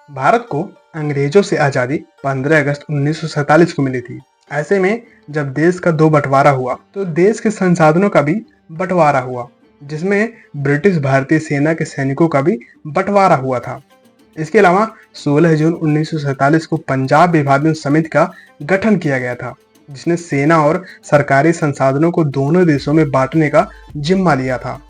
भारत को अंग्रेजों से आज़ादी 15 अगस्त 1947 को मिली थी। ऐसे में जब देश का दो बंटवारा हुआ तो देश के संसाधनों का भी बंटवारा हुआ, जिसमें ब्रिटिश भारतीय सेना के सैनिकों का भी बंटवारा हुआ था। इसके अलावा 16 जून 1947 को पंजाब विभाजन समिति का गठन किया गया था, जिसने सेना और सरकारी संसाधनों को दोनों देशों में बांटने का जिम्मा लिया था।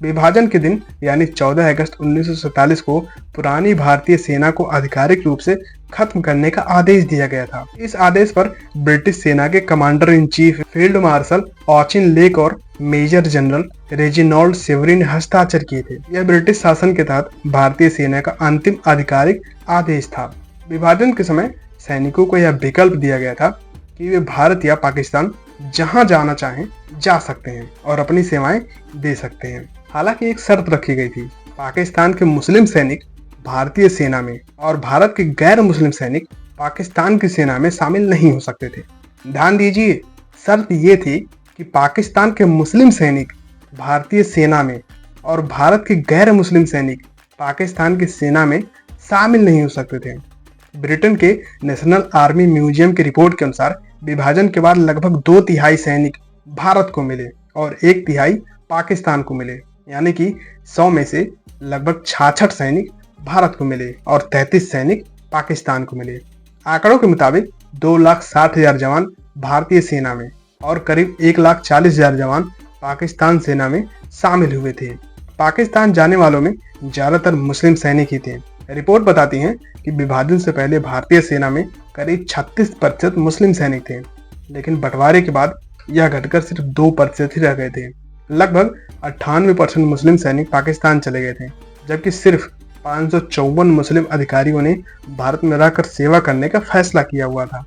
विभाजन के दिन यानी 14 अगस्त 1947 को पुरानी भारतीय सेना को आधिकारिक रूप से खत्म करने का आदेश दिया गया था। इस आदेश पर ब्रिटिश सेना के commander in chief field marshal Auchinleck और मेजर जनरल रेजिनॉल्ड सेवरी ने हस्ताक्षर किए थे। यह ब्रिटिश शासन के तहत भारतीय सेना का अंतिम आधिकारिक आदेश था। विभाजन के समय सैनिकों को यह विकल्प दिया गया था कि वे भारत या पाकिस्तान जहां जाना चाहें जा सकते हैं और अपनी सेवाएं दे सकते हैं। हालांकि एक शर्त रखी गई थी, पाकिस्तान के मुस्लिम सैनिक भारतीय सेना में और भारत के गैर मुस्लिम सैनिक पाकिस्तान की सेना में शामिल नहीं हो सकते थे। ध्यान दीजिए, शर्त ये थी कि पाकिस्तान के मुस्लिम सैनिक भारतीय सेना में और भारत के गैर मुस्लिम सैनिक पाकिस्तान की सेना में शामिल नहीं हो सकते थे। ब्रिटेन के नेशनल आर्मी म्यूजियम की रिपोर्ट के अनुसार विभाजन के बाद लगभग 2/3 सैनिक भारत को मिले और 1/3 पाकिस्तान को मिले, यानी कि 100 में से लगभग 66 सैनिक भारत को मिले और 33 सैनिक पाकिस्तान को मिले। आंकड़ों के मुताबिक 2,60,000 जवान भारतीय सेना में और करीब 1,40,000 जवान पाकिस्तान सेना में शामिल हुए थे। पाकिस्तान जाने वालों में ज्यादातर मुस्लिम सैनिक ही थे। रिपोर्ट बताती है कि विभाजन से पहले भारतीय सेना में करीब 36% मुस्लिम सैनिक थे, लेकिन बंटवारे के बाद यह घटकर सिर्फ 2% ही रह गए थे। लगभग 98% मुस्लिम सैनिक पाकिस्तान चले गए थे, जबकि सिर्फ 554 मुस्लिम अधिकारियों ने भारत में रहकर सेवा करने का फैसला किया हुआ था।